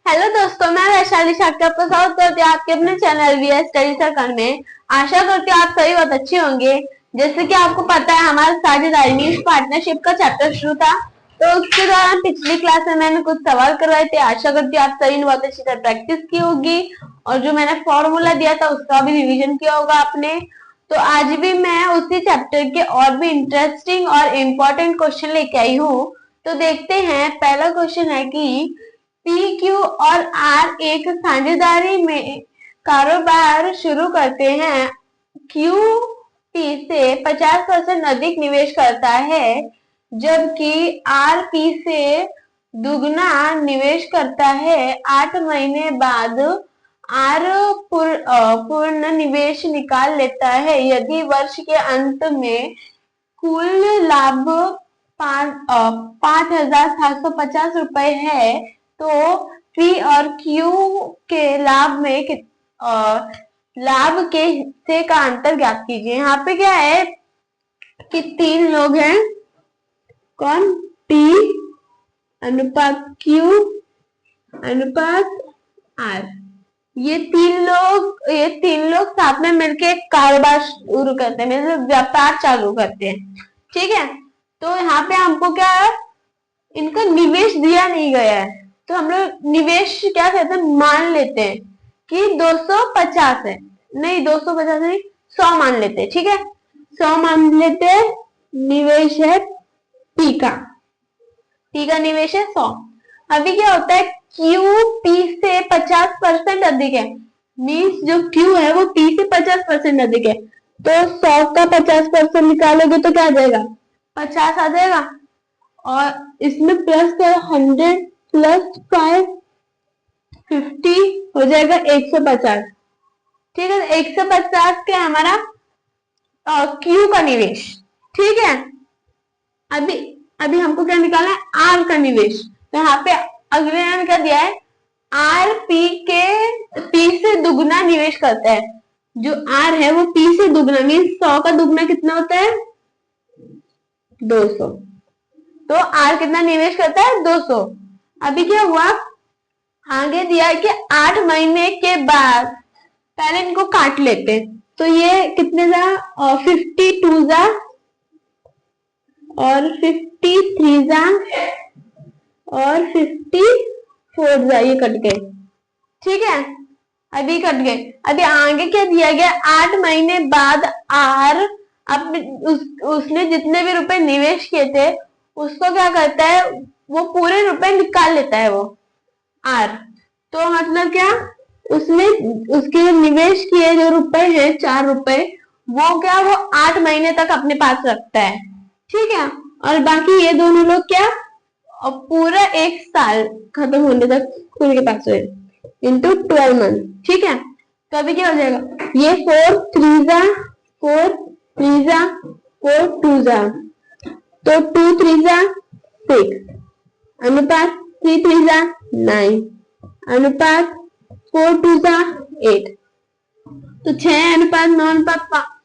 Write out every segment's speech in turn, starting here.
Hello दोस्तों, मैं वैशाली शाक्य आपका स्वागत करती हूँ आपके अपने चैनल वीएस स्टडी सर्कल में। आशा करती हूँ आप सभी बहुत अच्छे होंगे। जैसे कि आपको पता है, हमारा साझेदारी मीन्स पार्टनरशिप का चैप्टर शुरू था, तो उसके दौरान पिछली क्लास में मैंने कुछ सवाल करवाए थे। आशा करती हूँ आप सभी ने बहुत अच्छी तरह प्रैक्टिस की होगी और जो मैंने फॉर्मूला दिया था उसका भी रिविजन किया होगा आपने। तो आज भी मैं उसी चैप्टर के और भी इंटरेस्टिंग और इम्पोर्टेंट क्वेश्चन लेके आई हूँ। तो देखते हैं, पहला क्वेश्चन है कि पी, क्यू और आर एक साझेदारी में कारोबार शुरू करते हैं। क्यू पी से 50% अधिक निवेश करता है, जबकि आर पी से दुगना निवेश करता है। 8 महीने बाद आर पूर्ण निवेश निकाल लेता है। यदि वर्ष के अंत में कुल लाभ 5,750 रुपए है, तो पी और क्यू के लाभ के हिस्से का अंतर ज्ञात कीजिए। यहाँ पे क्या है कि तीन लोग हैं, कौन? पी अनुपात क्यू अनुपात आर। ये तीन लोग साथ में मिलके एक कारोबार शुरू करते हैं, मतलब व्यापार चालू करते हैं। ठीक है, तो यहाँ पे हमको क्या है, इनका निवेश दिया नहीं गया है, तो हम लोग निवेश क्या कहते हैं, मान लेते हैं कि 250 है। नहीं, 250 नहीं, 100 मान लेते हैं। ठीक है, 100 मान लेते हैं। निवेश है पी का निवेश है 100। अभी क्या होता है, क्यू पी से 50% अधिक है, मीन्स जो क्यू है वो पी से 50% अधिक है। तो 100 का 50% निकालोगे तो क्या आ जाएगा, 50 आ जाएगा। और इसमें प्लस 100 प्लस 550 हो जाएगा 150। ठीक है, 150 के हमारा क्यू का निवेश। ठीक है, अभी अभी हमको क्या निकालना है, आर का निवेश। तो यहाँ पे अगले में क्या दिया है, आर पी से दुगना निवेश करता है। जो आर है वो पी से दुगना, मीन्स 100 का दुगना कितना होता है, 200। तो आर कितना निवेश करता है, 200। अभी क्या हुआ, आगे दिया है कि 8 महीने के बाद, पहले इनको काट लेते हैं। तो ये कितने जा, 52 जा और 53 जा और 54 जा, ये कट गए। ठीक है, अभी कट गए। अभी आगे क्या दिया गया, 8 महीने बाद आर उसने जितने भी रुपए निवेश किए थे उसको क्या करता है, वो पूरे रुपए निकाल लेता है वो आर। तो मतलब क्या, उसमें उसके निवेश किए जो रुपए हैं, 4 रुपए, वो 8 महीने तक अपने पास रखता है। ठीक है, और बाकी ये दोनों लोग क्या, और पूरा 1 साल खत्म होने तक उनके पास है, इंटू 12 मंथ। ठीक है, तो अभी क्या हो जाएगा, ये 4 3 जा 4 3 जा 4 2 जा, तो 2 3 जा 6 अनुपात 3 3 जा 9 अनुपात 4 2 जा 8। तो 6 अनुपात 9 अनुपात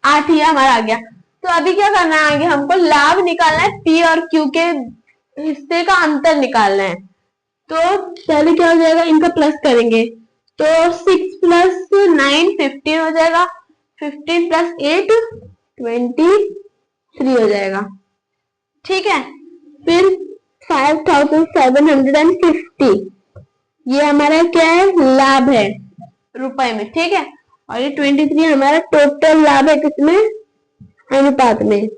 8 ही हमारा आ गया। तो अभी क्या करना है, आगे हमको लाभ निकालना है, पी और क्यू के हिस्से का अंतर निकालना है। तो पहले क्या हो जाएगा, इनका प्लस करेंगे, तो 6 प्लस 9 15 हो जाएगा, 15 प्लस 8 23 हो जाएगा। ठीक है, फिर 5750, ये हमारा क्या है, लाभ है रुपए में। ठीक है, और ये 23 हमारा टोटल लाभ है, किसमें, अनुपात में।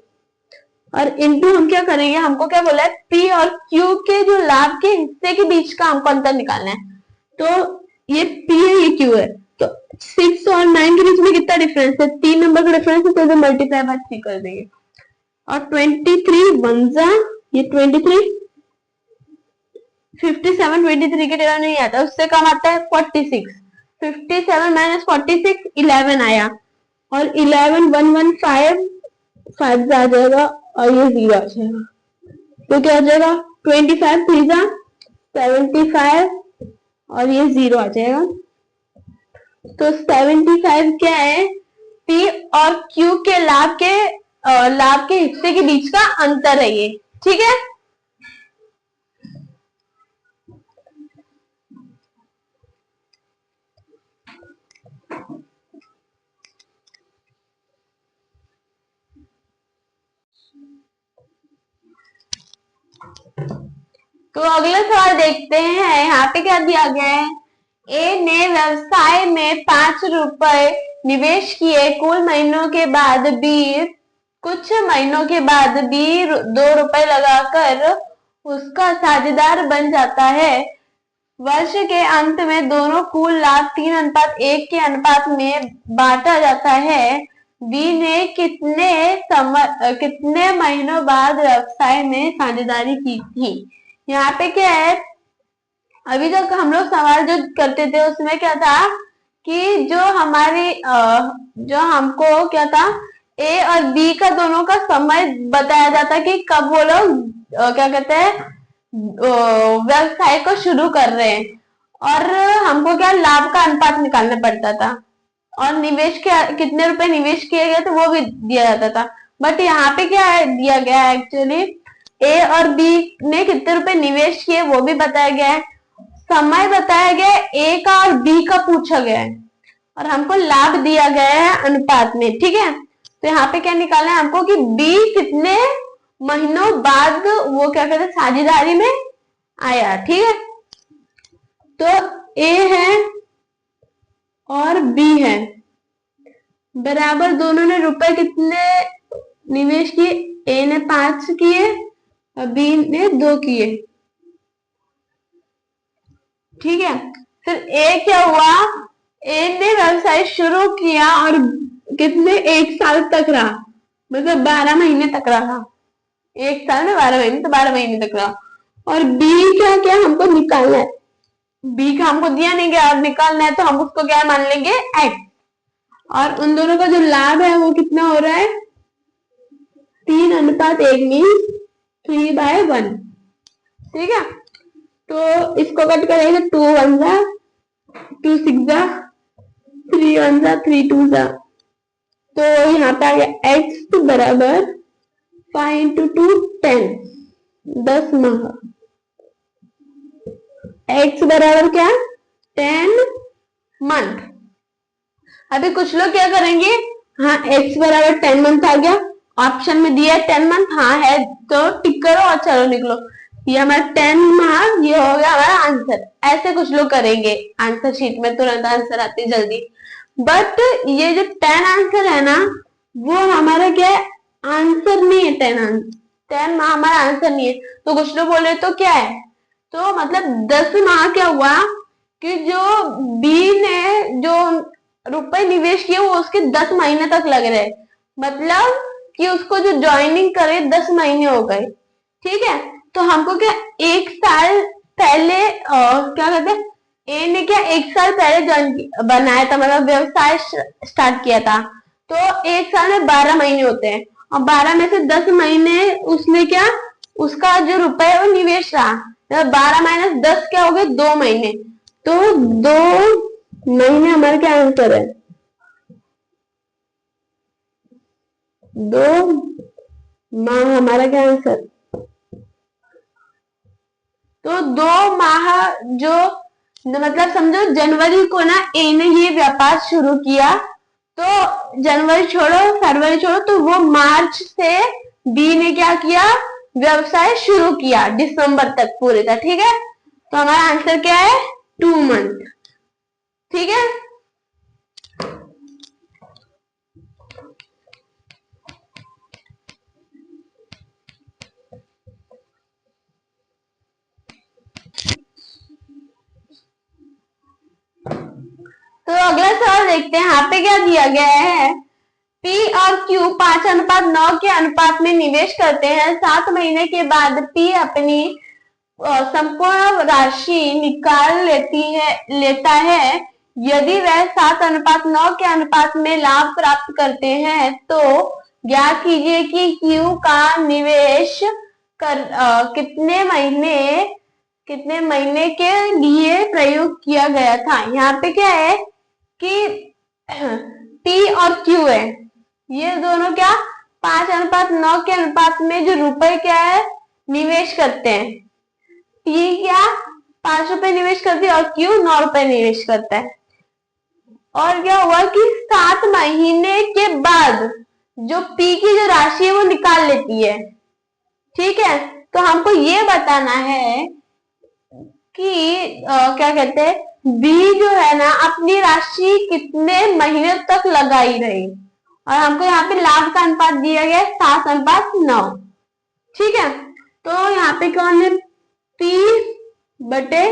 और इनटू हम क्या करेंगे, हमको क्या बोला है, पी और क्यू के जो लाभ के हिस्से के बीच का हमको अंतर निकालना है। तो ये पी है, ये क्यू है, तो 6 और 9 के बीच में कितना डिफरेंस है, 3 नंबर का डिफरेंस है, तो मल्टीप्लाई बाय 3 कर देंगे। और 23 वन जा, ये 23 57 23 के जगह नहीं आता, उससे कम आता है 46। 57 माइनस 46 11 आया, और 11 115 5 आ जाएगा, और ये 0 आ जाएगा। तो क्या आ जाएगा, 25 3 जा 75 और ये 0 आ जाएगा। तो 75 क्या है, पी और क्यू के लाभ के हिस्से के बीच का अंतर है ये। ठीक है, तो अगला सवाल देखते हैं, यहाँ पे क्या दिया गया है। ए ने व्यवसाय में 5 रुपए निवेश किए, कुछ महीनों के बाद बी 2 रुपए लगाकर उसका साझेदार बन जाता है। वर्ष के अंत में दोनों कुल लाभ 3:1 के अनुपात में बांटा जाता है। बी ने कितने महीनों बाद व्यवसाय में साझेदारी की थी। यहाँ पे क्या है, अभी तक हम लोग सवाल जो करते थे उसमें क्या था कि जो हमको क्या था, ए और बी का दोनों का समय बताया जाता कि कब वो लोग क्या कहते हैं व्यवसाय को शुरू कर रहे हैं, और हमको क्या लाभ का अनुपात निकालना पड़ता था, और निवेश के कितने रुपए निवेश किए गए थे वो भी दिया जाता था। बट यहाँ पे क्या है दिया गया है, एक्चुअली ए और बी ने कितने रुपए निवेश किए वो भी बताया गया है, समय बताया गया है, ए का और बी का पूछा गया है, और हमको लाभ दिया गया है अनुपात में। ठीक है, तो यहाँ पे क्या निकालना है हमको कि बी कितने महीनों बाद वो क्या कहते हैं साझेदारी में आया। ठीक है, तो ए है और बी है बराबर, दोनों ने रुपए कितने निवेश किए, ए ने 5 किए और बी ने 2 किए। ठीक है, फिर ए क्या हुआ, ए ने व्यवसाय शुरू किया और कितने 1 साल तक रहा, मतलब 12 महीने तक रहा, 1 साल में 12 महीने तो 12 महीने तक रहा। और बी का क्या हमको निकालना है, बी का हमको दिया नहीं गया और निकालना है, तो हम उसको क्या मान लेंगे एक्स, और उन दोनों का जो लाभ है वो कितना हो रहा है 3:1 मीन्स 3/1। ठीक है, तो इसको कट करेंगे 2 1 जा 2 6 जा 3 1 जा 3 2 जा, तो यहाँ पे आ गया x बराबर 5 × 2 10 10 माह। x बराबर क्या 10 मंथ। अभी कुछ लोग क्या करेंगे, हाँ x बराबर 10 मंथ आ गया, ऑप्शन में दिया है 10 मंथ, हाँ है तो टिक करो और चलो निकलो, ये हमारा 10 माह, ये हो गया हमारा आंसर। ऐसे कुछ लोग करेंगे, आंसर शीट में तुरंत आंसर आते हैं जल्दी, बट ये जो 10 आंसर है ना वो हमारा क्या है आंसर नहीं है, 10 माह हमारा आंसर नहीं है। तो कुछ लोग बोले तो क्या है, तो मतलब 10 माह क्या हुआ कि जो बी ने जो रुपए निवेश किए वो उसके 10 महीने तक लग रहे, मतलब कि उसको जो ज्वाइनिंग करे 10 महीने हो गए। ठीक है, तो हमको क्या 1 साल पहले क्या कहते हैं, ए ने क्या 1 साल पहले ज्वाइन बनाया था, मतलब व्यवसाय स्टार्ट किया था, तो 1 साल में 12 महीने होते हैं, और 12 में से 10 महीने उसने क्या उसका जो रुपए है वो निवेश रहा, तो 12 - 10 क्या हो गए 2 महीने, तो 2 महीने हमारा क्या आंसर है 2 माह हमारा क्या आंसर। तो 2 माह जो मतलब समझो जनवरी को ना ए ने ये व्यापार शुरू किया, तो जनवरी छोड़ो फरवरी छोड़ो, तो वो मार्च से बी ने क्या किया व्यवसाय शुरू किया दिसंबर तक पूरे का। ठीक है, तो हमारा आंसर क्या है 2 मंथ। ठीक है, तो अगला सवाल देखते हैं, यहाँ पे क्या दिया गया है, पी और क्यू 5:9 के अनुपात में निवेश करते हैं, 7 महीने के बाद पी अपनी संपूर्ण राशि निकाल लेता है। यदि वह 7:9 के अनुपात में लाभ प्राप्त करते हैं तो ज्ञात कीजिए कि क्यू का निवेश कितने महीने के लिए प्रयोग किया गया था। यहाँ पे क्या है कि पी और क्यू है, ये दोनों क्या 5:9 के अनुपात में जो रुपए क्या है निवेश करते हैं, पी क्या 5 रुपए निवेश करती है और क्यू 9 रुपए निवेश करता है। और क्या हुआ कि 7 महीने के बाद जो पी की जो राशि है वो निकाल लेती है। ठीक है, तो हमको ये बताना है कि क्या कहते हैं, बी जो है ना अपनी राशि कितने महीने तक लगाई रही, और हमको यहाँ पे लाभ का अनुपात दिया गया है 7:9। ठीक है, तो यहाँ पे कौन है, P बटे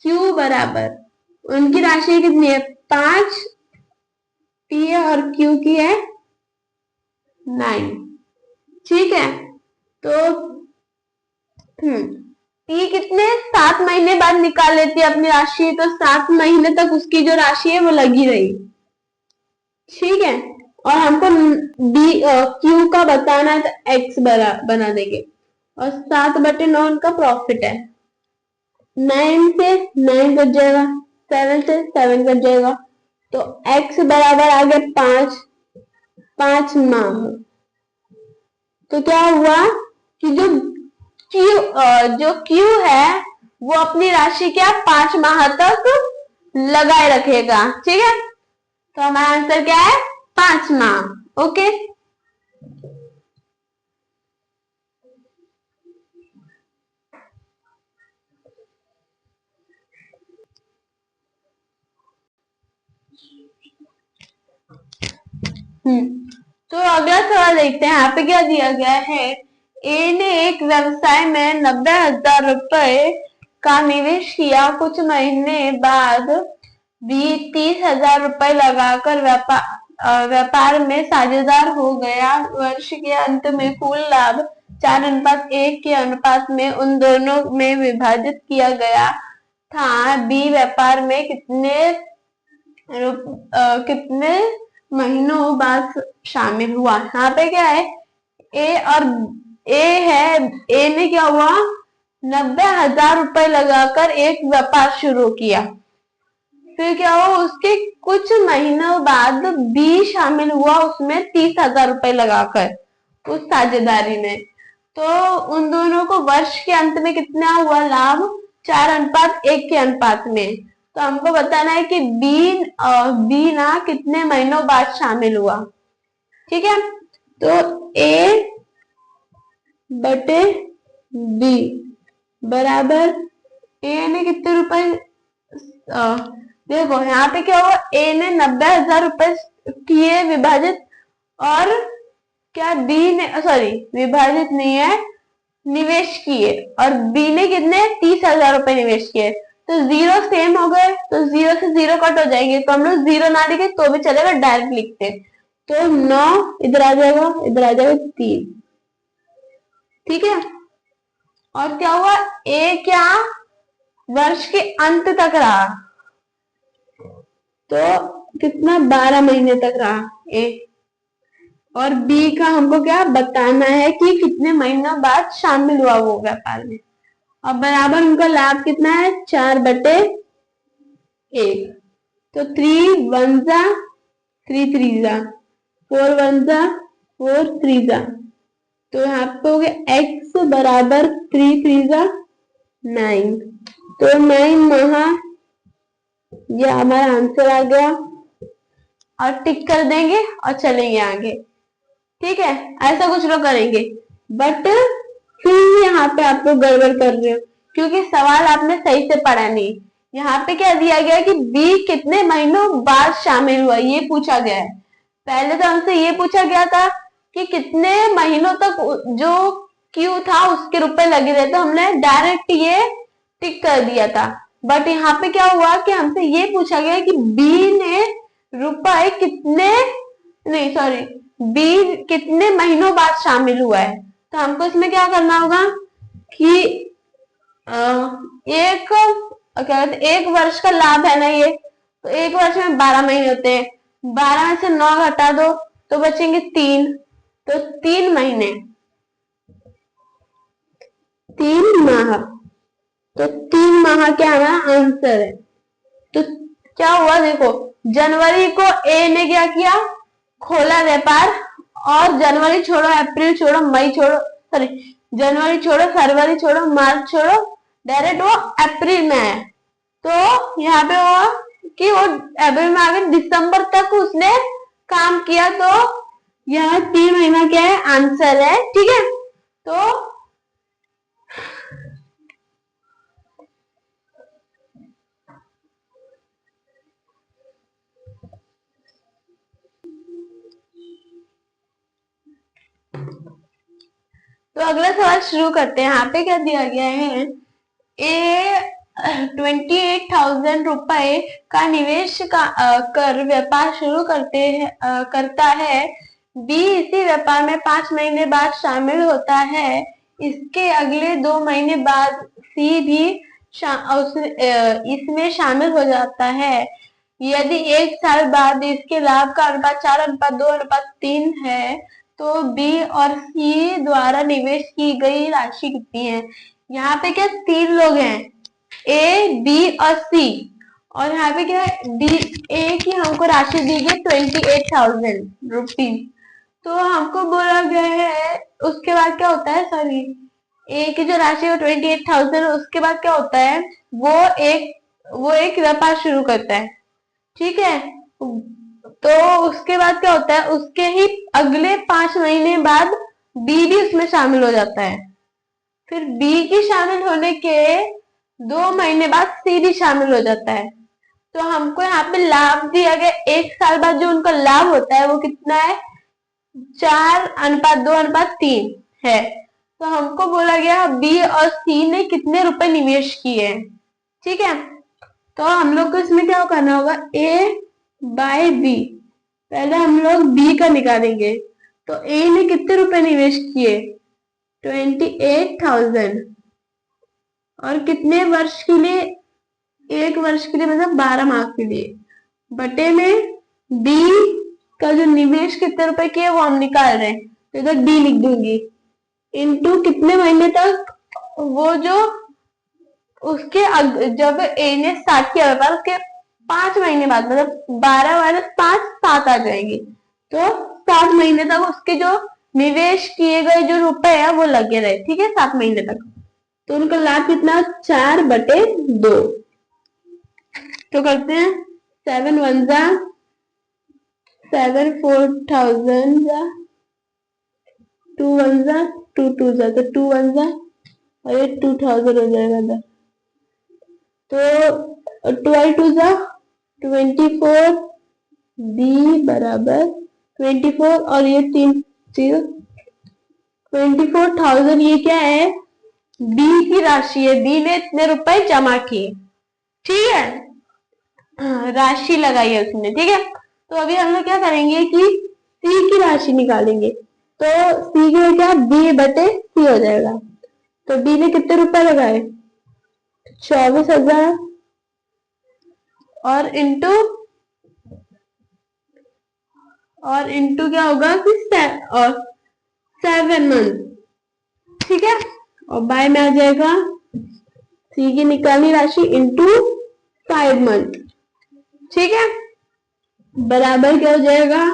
Q बराबर उनकी राशि कितनी है 5, P है और Q की है 9। ठीक है, तो P कितने 7 महीने बाद निकाल लेती है अपनी राशि, तो 7 महीने तक उसकी जो राशि है वो लगी रही। ठीक है, और हमको Q का बताना है तो X बना देंगे, और 7/9 उनका प्रॉफिट है। 9 से 9 कट जाएगा, 7 से 7 कट जाएगा, तो X बराबर आ गया 5 माह। तो क्या हुआ कि जो Q है वो अपनी राशि क्या 5 माह तक लगाए रखेगा। ठीक है, तो हमारा आंसर क्या है 5 माह। ओके, तो अगला सवाल देखते हैं। यहाँ पे क्या दिया गया है, ए ने एक व्यवसाय में 90,000 रुपए का निवेश किया। कुछ महीने बाद बी 30,000 रुपए लगाकर व्यापार में साझेदार हो गया। वर्ष के अंत में कुल लाभ 4:1 के अनुपात में उन दोनों में विभाजित किया गया था। बी व्यापार में कितने महीनों बाद शामिल हुआ। यहाँ पे क्या है, ए ने क्या हुआ 90,000 रुपए लगाकर एक व्यापार शुरू किया। फिर क्या हुआ, उसके कुछ महीनों बाद बी शामिल हुआ उसमें 30,000 रुपए लगाकर उस साझेदारी में। तो उन दोनों को वर्ष के अंत में कितना हुआ लाभ 4:1 के अनुपात में। तो हमको बताना है कि बी ना कितने महीनों बाद शामिल हुआ। ठीक है, तो ए बटे बी बराबर ए ने कितने रुपए, देखो यहाँ पे क्या हुआ, ए ने 90,000 रुपए किए विभाजित, और क्या बी ने सॉरी विभाजित नहीं है, निवेश किए, और बी ने कितने 30,000 रुपए निवेश किए। तो जीरो सेम हो गए, तो जीरो से जीरो कट हो जाएंगे, तो हम लोग जीरो ना लिखे तो भी चलेगा, डायरेक्ट लिखते। तो 9 इधर आ जाएगा, इधर आ जाएगा 3। ठीक है, और क्या हुआ, ए क्या वर्ष के अंत तक रहा, तो कितना 12 महीने तक रहा ए, और बी का हमको क्या बताना है कि कितने महीनों बाद शामिल हुआ वो व्यापार में। और बराबर उनका लाभ कितना है 4/1। तो 3 1 जा 3 3 जा 4 1 जा 4 3 जा, तो यहाँ पे हो गया x बराबर 3 3 जा 9। तो 9 माह ये हमारा आंसर आ गया, और टिक कर देंगे और चलेंगे आगे। ठीक है, ऐसा कुछ लोग करेंगे, बट फिर यहाँ पे आप लोग गड़बड़ कर रहे हो, क्योंकि सवाल आपने सही से पढ़ा नहीं। यहाँ पे क्या दिया गया कि बी कितने महीनों बाद शामिल हुआ, ये पूछा गया है। पहले तो हमसे ये पूछा गया था कि कितने महीनों तक जो क्यू था उसके रुपए लगे रहे, तो हमने डायरेक्ट ये टिक कर दिया था। बट यहाँ पे क्या हुआ कि हमसे ये पूछा गया कि बी ने रुपए कितने, नहीं सॉरी, बी कितने महीनों बाद शामिल हुआ है। तो हमको इसमें क्या करना होगा कि एक क्या कहते, 1 वर्ष का लाभ है ना ये, तो 1 वर्ष में 12 महीने होते हैं, 12 में से 9 घटा दो तो बचेंगे 3, तो 3 महीने 3 माह, तो 3 माह क्या हमारा आंसर है। तो क्या हुआ, देखो जनवरी को ए ने क्या किया, खोला व्यापार, और जनवरी छोड़ो, अप्रैल छोड़ो, मई छोड़ो, सॉरी जनवरी छोड़ो, फरवरी छोड़ो, मार्च छोड़ो, डायरेक्ट वो अप्रैल में है। तो यहाँ पे हुआ कि वो अप्रैल में आगे दिसंबर तक उसने काम किया, तो यहाँ 3 महीना क्या है आंसर है। ठीक है, तो तो अगला सवाल शुरू करते हैं। यहाँ पे क्या दिया गया है, ए 28,000 रुपए का निवेश कर व्यापार शुरू करता है। बी इसी व्यापार में 5 महीने बाद शामिल होता है। इसके अगले 2 महीने बाद सी भी इसमें शामिल हो जाता है। यदि 1 साल बाद इसके लाभ का अनुपात 4:2:3 है, तो बी और सी द्वारा निवेश की गई राशि कितनी है। यहाँ पे क्या 3 लोग हैं, ए, बी और सी, और यहाँ पे क्या है, डी ए की हमको राशि दी गई 28,000 रुपीज। तो हमको बोला गया है उसके बाद क्या होता है, सॉरी, ए की जो राशि है 28,000, उसके बाद क्या होता है, वो एक व्यापार शुरू करता है, ठीक है। तो उसके बाद क्या होता है, उसके ही अगले 5 महीने बाद बी भी उसमें शामिल हो जाता है। फिर बी की शामिल होने के 2 महीने बाद सी भी शामिल हो जाता है। तो हमको यहाँ पे लाभ दिया गया, 1 साल बाद जो उनका लाभ होता है वो कितना है, 4:2:3 है। तो हमको बोला गया बी और सी ने कितने रुपए निवेश किए, ठीक है। तो हम लोग को इसमें क्या करना होगा, ए बाय बी, पहले हम लोग बी का निकालेंगे। तो ए ने कितने रुपए निवेश किए, 28,000, और कितने वर्ष के लिए, 1 वर्ष के लिए, मतलब 12 माह के लिए, बटे में बी का जो निवेश कितने रुपए किए वो हम निकाल रहे हैं, तो इधर डी लिख दूंगी, इनटू कितने महीने तक, वो जो उसके जब ए ने स्टार्ट किया व्यापार उसके 5 महीने बाद, मतलब 12 - 5 7 आ जाएंगे, तो 7 महीने तक उसके जो निवेश किए गए जो रुपए है वो लगे रहे, ठीक है, 7 महीने तक। तो उनका लाभ कितना, 4/2। तो करते हैं 7 1 जा 7, 4,000 जा 2 1 जा 2 2 जा, तो 2 1 जा, और ये 2,000 हो जाएगा। तो 12 2 जा 24, बी बराबर 24, और ये 3 0, 24,000 ये क्या है, बी की राशि है, बी ने इतने रुपए जमा किए, ठीक है, राशि लगाई है उसने, ठीक है। तो अभी हम लोग क्या करेंगे कि सी की राशि निकालेंगे। तो सी के क्या, बी बटे सी हो जाएगा। तो बी ने कितने रुपए लगाए, 24,000, और इंटू क्या होगा कि 7 मंथ, ठीक है, और बाय में आ जाएगा सी की निकालनी राशि इंटू 5 मंथ, ठीक है, बराबर क्या हो जाएगा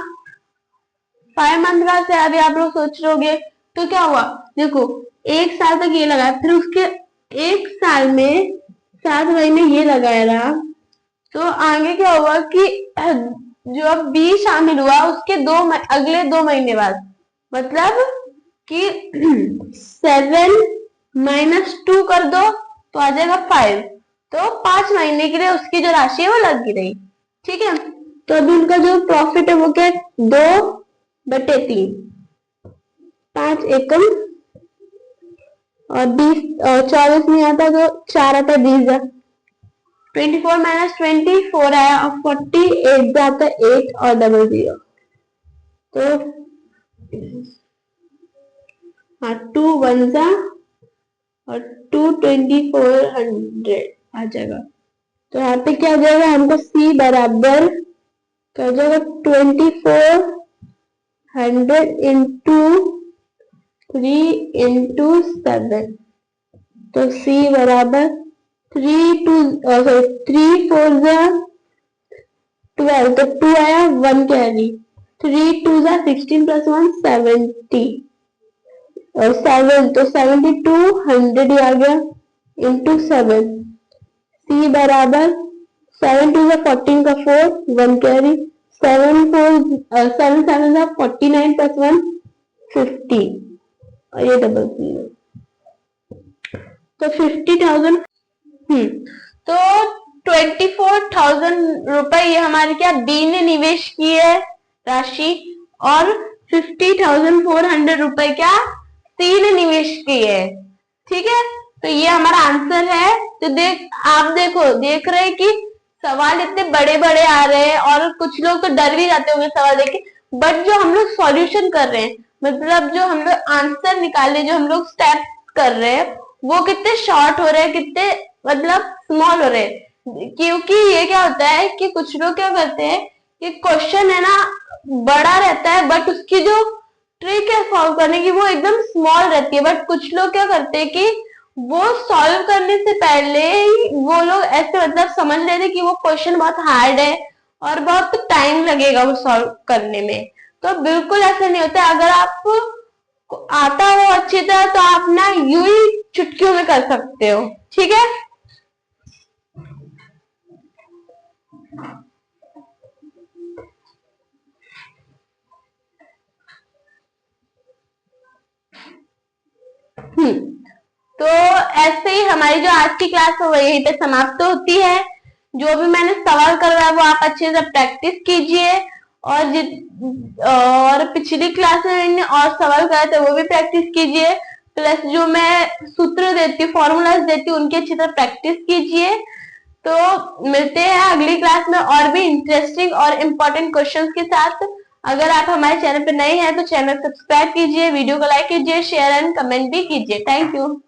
5 मंथ का। से अभी आप लोग सोच रहे तो क्या हुआ, देखो 1 साल तक ये लगाया, फिर उसके 1 साल में 7 महीने ये लगाया रहा, तो आगे क्या हुआ कि जो अब बी शामिल हुआ उसके अगले 2 महीने बाद, मतलब कि 7 - 2 कर दो तो आ जाएगा 5, तो 5 महीने के लिए उसकी जो राशि है वो लगी रही, ठीक है। तो अभी उनका जो प्रॉफिट है वो क्या है, 2/3, 5 एकम, और 20 24 नहीं आता तो 4 आता, 20 24 - 24 आया, और 48 जाता 8 और 00, तो हाँ 2 1 जा और 2 2400 आ जाएगा। तो यहाँ पे क्या हो जाएगा, हमको सी बराबर क्या हो जाएगा, 2400 इंटू 3 इंटू 7, तो सी बराबर 3 4 जा 12, तो 2 आया, 1 कैरी, 3 2 जा 16 + 1 70, और 7 तो 7200 ही आ गया इंटू 7, सी बराबर 7 2 जा 14 का 4, 1 कैरी, 7 7 जा 49 + 1 50, और ये 00, तो 50,000, तो 24,000 रुपए ये हमारे क्या बी ने निवेश की है राशि, और 50,400 रुपए क्या सीड निवेश किए। ठीक है, तो ये हमारा आंसर है। तो आप देख रहे हैं कि सवाल इतने बड़े बड़े आ रहे हैं और कुछ लोग तो डर भी जाते होंगे सवाल देख के, बट जो हम लोग सॉल्यूशन कर रहे हैं, मतलब जो हम लोग आंसर निकाले, जो हम लोग स्टेप कर रहे हैं, वो कितने शॉर्ट हो रहे हैं, कितने मतलब स्मॉल हो रहे हैं। क्योंकि ये क्या होता है कि कुछ लोग क्या करते हैं कि क्वेश्चन है ना बड़ा रहता है, बट उसकी जो ट्रिक है सॉल्व करने की वो एकदम स्मॉल रहती है। बट कुछ लोग क्या करते हैं कि वो सॉल्व करने से पहले ही वो लोग ऐसे मतलब समझ लेते कि वो क्वेश्चन बहुत हार्ड है और बहुत टाइम लगेगा वो सॉल्व करने में। तो बिल्कुल ऐसा नहीं होता। अगर आपको आता हो अच्छी तरह तो आप ना यूं ही चुटकियों में कर सकते हो। ठीक है, तो ऐसे ही हमारी जो आज की क्लास है वो यहीं पे समाप्त होती है। जो भी मैंने सवाल करवाया वो आप अच्छे से प्रैक्टिस कीजिए, और पिछली क्लास में मैंने और सवाल कराए थे वो भी प्रैक्टिस कीजिए, प्लस जो मैं सूत्र देती हूँ, फॉर्मूलाज देती हूँ, उनकी अच्छी तरह प्रैक्टिस कीजिए। तो मिलते हैं अगली क्लास में और भी इंटरेस्टिंग और इम्पोर्टेंट क्वेश्चंस के साथ। अगर आप हमारे चैनल पर नए हैं तो चैनल सब्सक्राइब कीजिए, वीडियो को लाइक कीजिए, शेयर एंड कमेंट भी कीजिए। Thank you.